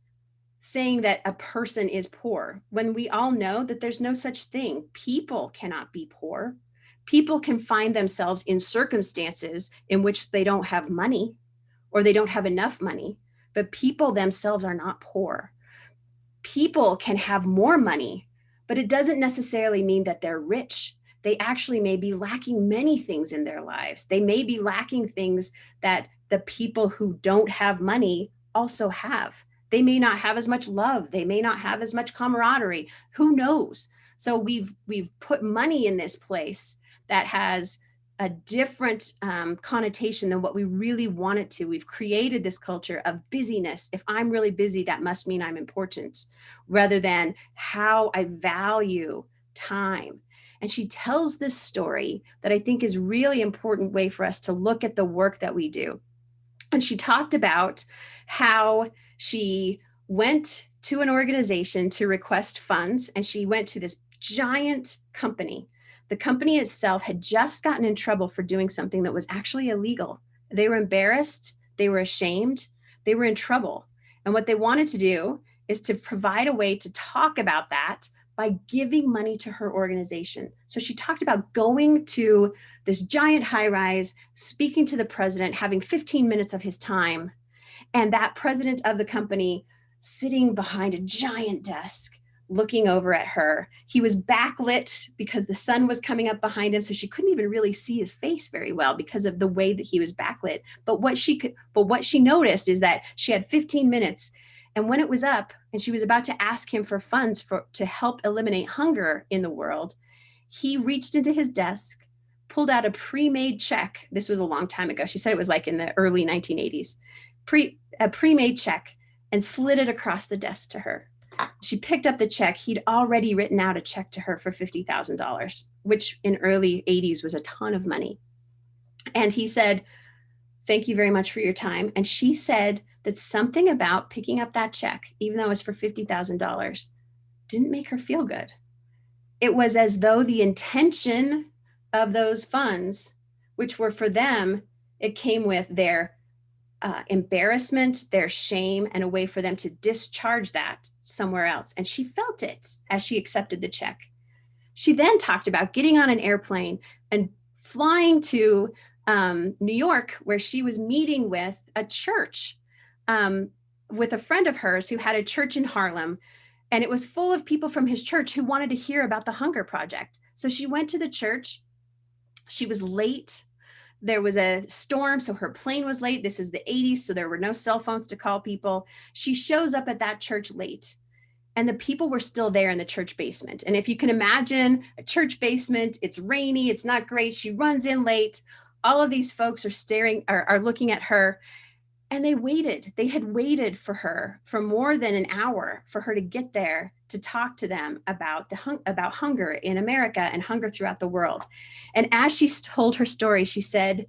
saying that a person is poor, when we all know that there's no such thing. People cannot be poor. People can find themselves in circumstances in which they don't have money or they don't have enough money, but people themselves are not poor. People can have more money, but it doesn't necessarily mean that they're rich. They actually may be lacking many things in their lives. They may be lacking things that the people who don't have money also have. They may not have as much love. They may not have as much camaraderie. Who knows? So we've put money in this place that has a different connotation than what we really want it to. We've created this culture of busyness. If I'm really busy, that must mean I'm important, rather than how I value time. And she tells this story that I think is really important way for us to look at the work that we do. And she talked about how she went to an organization to request funds, and she went to this giant company. The company itself had just gotten in trouble for doing something that was actually illegal. They were embarrassed, they were ashamed, they were in trouble. And what they wanted to do is to provide a way to talk about that by giving money to her organization. So she talked about going to this giant high rise, speaking to the president, having 15 minutes of his time, and that president of the company sitting behind a giant desk, looking over at her. He was backlit because the sun was coming up behind him, so she couldn't even really see his face very well because of the way that he was backlit. But what she noticed is that she had 15 minutes, and when it was up and she was about to ask him for funds to help eliminate hunger in the world, he reached into his desk, pulled out a pre-made check. This was a long time ago. She said it was like in the early 1980s, a pre-made check, and slid it across the desk to her. She picked up the check. He'd already written out a check to her for $50,000, which in early 80s was a ton of money. And he said, "Thank you very much for your time." And she said that something about picking up that check, even though it was for $50,000, didn't make her feel good. It was as though the intention of those funds, which were for them, it came with their embarrassment, their shame, and a way for them to discharge that somewhere else. And she felt it as she accepted the check. She then talked about getting on an airplane and flying to New York, where she was meeting with a church, with a friend of hers who had a church in Harlem. And it was full of people from his church who wanted to hear about the Hunger Project. So she went to the church. She was late. There was a storm, so her plane was late. This is the 80s, so there were no cell phones to call people. She shows up at that church late, and the people were still there in the church basement. And if you can imagine a church basement, it's rainy, it's not great. She runs in late. All of these folks are looking at her, and they waited. They had waited for her for more than an hour for her to get there to talk to them about about hunger in America and hunger throughout the world. And as she told her story, she said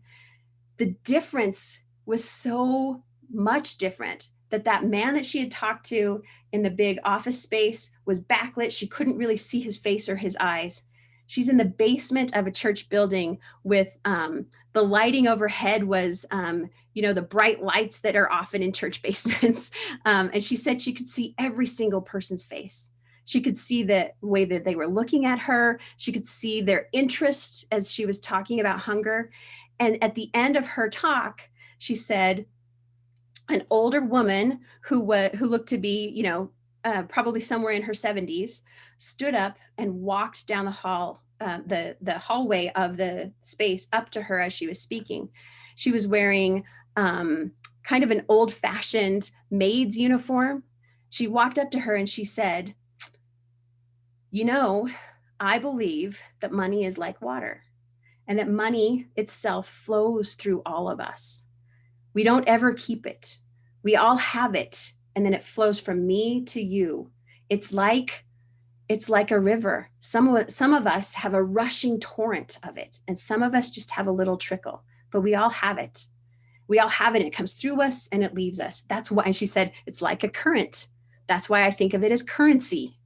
the difference was so much different that man that she had talked to in the big office space was backlit. She couldn't really see his face or his eyes. She's in the basement of a church building with the lighting overhead was, the bright lights that are often in church basements. And she said she could see every single person's face. She could see the way that they were looking at her. She could see their interest as she was talking about hunger. And at the end of her talk, she said, an older woman who looked to be, probably somewhere in her 70s, stood up and walked down the hall, the hallway of the space up to her as she was speaking. She was wearing kind of an old-fashioned maid's uniform. She walked up to her and she said, I believe that money is like water, and that money itself flows through all of us. We don't ever keep it. We all have it, and then it flows from me to you. It's like a river. Some of us have a rushing torrent of it, and some of us just have a little trickle, but we all have it. We all have it. It comes through us and it leaves us. That's why she said it's like a current. That's why I think of it as currency,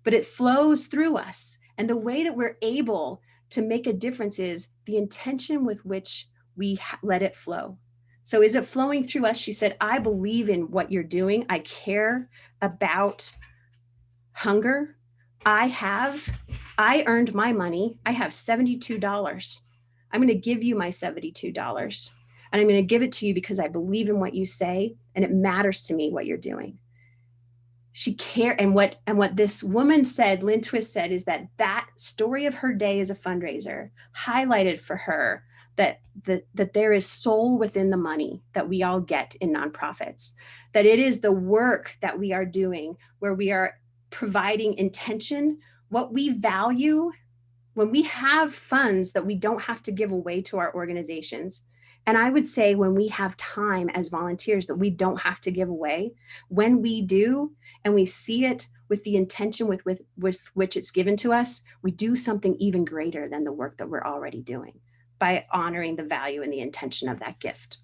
but it flows through us. And the way that we're able to make a difference is the intention with which we let it flow. So is it flowing through us? She said, I believe in what you're doing. I care about hunger. I earned my money. I have $72. I'm going to give you my $72. And I'm going to give it to you because I believe in what you say, and it matters to me what you're doing. She cared. And what this woman said, Lynn Twist said, is that story of her day as a fundraiser highlighted for her that there is soul within the money that we all get in nonprofits, that it is the work that we are doing where we are providing intention, what we value when we have funds that we don't have to give away to our organizations. And I would say when we have time as volunteers that we don't have to give away, when we do, and we see it with the intention with which it's given to us, we do something even greater than the work that we're already doing by honoring the value and the intention of that gift.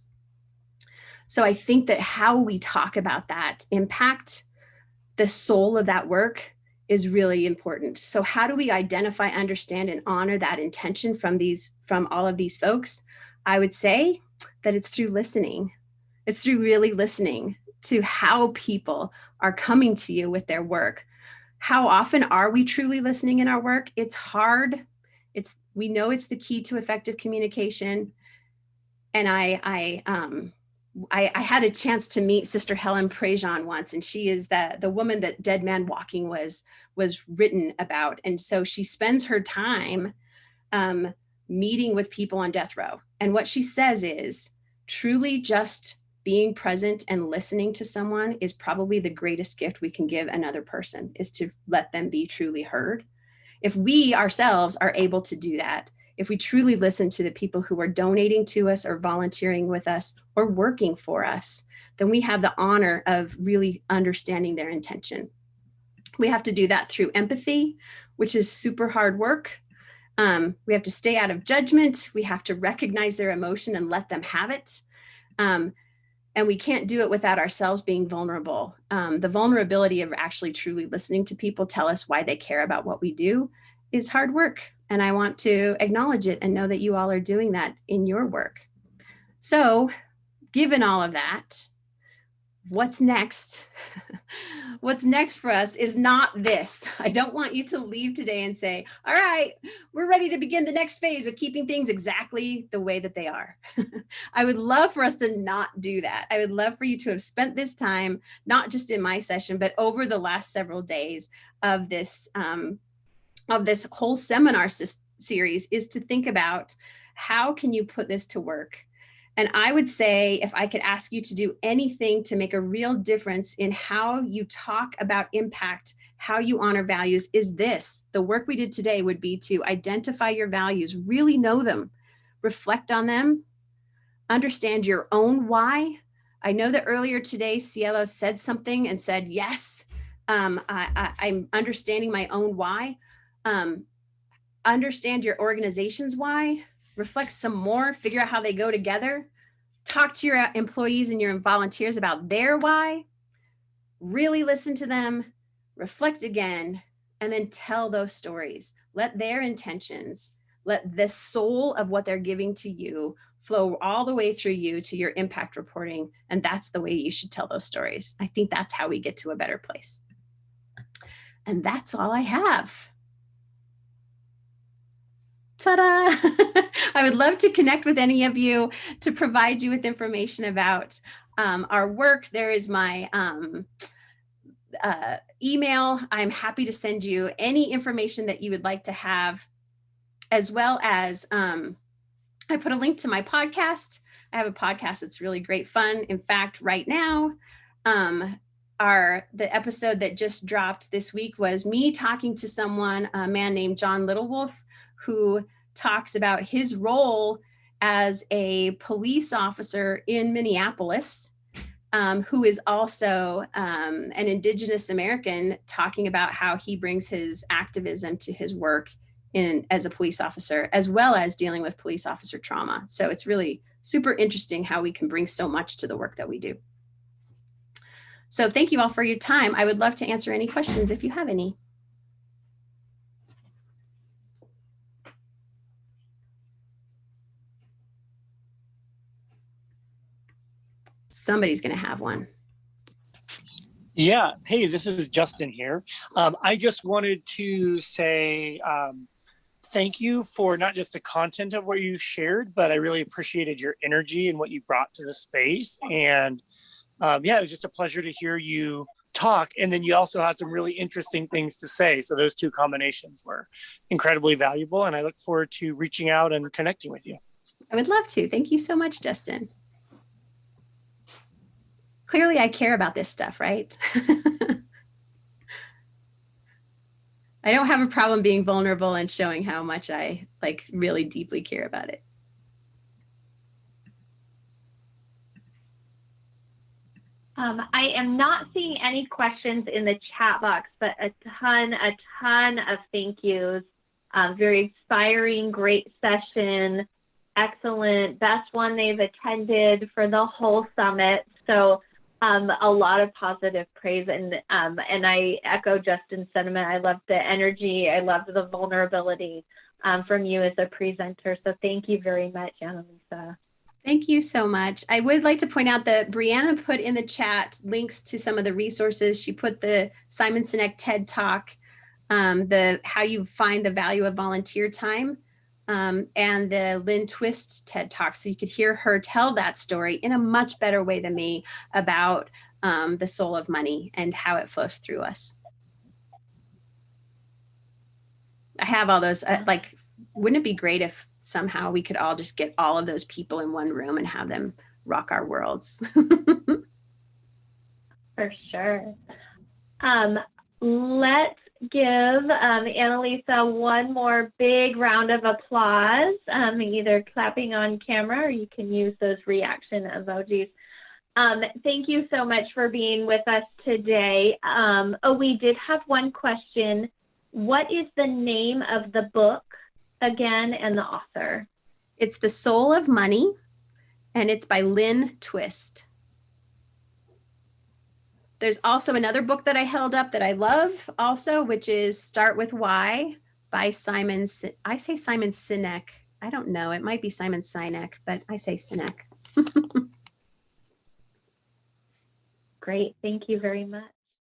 So I think that how we talk about that impact, the soul of that work, is really important. So how do we identify, understand, and honor that intention from all of these folks? I would say that it's through listening. It's through really listening to how people are coming to you with their work. How often are we truly listening in our work? It's hard. We know it's the key to effective communication. And I had a chance to meet Sister Helen Prejean once, and she is the woman that Dead Man Walking was was written about. And so she spends her time meeting with people on death row. And what she says is truly just being present and listening to someone is probably the greatest gift we can give another person, is to let them be truly heard. If we ourselves are able to do that, if we truly listen to the people who are donating to us or volunteering with us or working for us, then we have the honor of really understanding their intention. We have to do that through empathy, which is super hard work. We have to stay out of judgment. We have to recognize their emotion and let them have it. And we can't do it without ourselves being vulnerable. The vulnerability of actually truly listening to people tell us why they care about what we do is hard work. And I want to acknowledge it and know that you all are doing that in your work. So given all of that, what's next? What's next for us is not this. I don't want you to leave today and say, all right, we're ready to begin the next phase of keeping things exactly the way that they are. I would love for us to not do that. I would love for you to have spent this time, not just in my session, but over the last several days of this whole seminar series, is to think about how can you put this to work. And I would say, if I could ask you to do anything to make a real difference in how you talk about impact, how you honor values, is this. The work we did today would be to identify your values, really know them, reflect on them, understand your own why. I know that earlier today, Cielo said something and said, yes, I'm understanding my own why. Understand your organization's why. Reflect some more, figure out how they go together, talk to your employees and your volunteers about their why, really listen to them, reflect again, and then tell those stories. Let their intentions, let the soul of what they're giving to you flow all the way through you to your impact reporting. And that's the way you should tell those stories. I think that's how we get to a better place. And that's all I have. Ta-da! I would love to connect with any of you to provide you with information about our work. There is my email. I'm happy to send you any information that you would like to have, as well as I put a link to my podcast. I have a podcast that's really great fun. In fact, right now, the episode that just dropped this week was me talking to someone, a man named John Littlewolf, who talks about his role as a police officer in Minneapolis, who is also an Indigenous American, talking about how he brings his activism to his work as a police officer, as well as dealing with police officer trauma. So it's really super interesting how we can bring so much to the work that we do. So thank you all for your time. I would love to answer any questions if you have any. Somebody's going to have one. Yeah. Hey, this is Justin here. I just wanted to say thank you for not just the content of what you shared, but I really appreciated your energy and what you brought to the space. And yeah, it was just a pleasure to hear you talk. And then you also had some really interesting things to say. So those two combinations were incredibly valuable. And I look forward to reaching out and connecting with you. I would love to. Thank you so much, Justin. Clearly, I care about this stuff, right? I don't have a problem being vulnerable and showing how much I really deeply care about it. I am not seeing any questions in the chat box, but a ton of thank yous. Very inspiring, great session, excellent, best one they've attended for the whole summit. So a lot of positive praise, and I echo Justin's sentiment. I love the energy. I love the vulnerability from you as a presenter. So thank you very much, Annalisa. Thank you so much. I would like to point out that Brianna put in the chat links to some of the resources. She put the Simon Sinek TED Talk, how you find the value of volunteer time, and the Lynn Twist TED Talk. So you could hear her tell that story in a much better way than me about the soul of money and how it flows through us. I have all those, like, wouldn't it be great if somehow we could all just get all of those people in one room and have them rock our worlds? For sure. Let's give Annalisa one more big round of applause, either clapping on camera or you can use those reaction emojis. Thank you so much for being with us today. Oh, we did have one question. What is the name of the book again and the author? It's The Soul of Money, and it's by Lynn Twist. There's also another book that I held up that I love also, which is Start With Why by Simon, I say Simon Sinek. I don't know, it might be Simon Sinek, but I say Sinek. Great, thank you very much.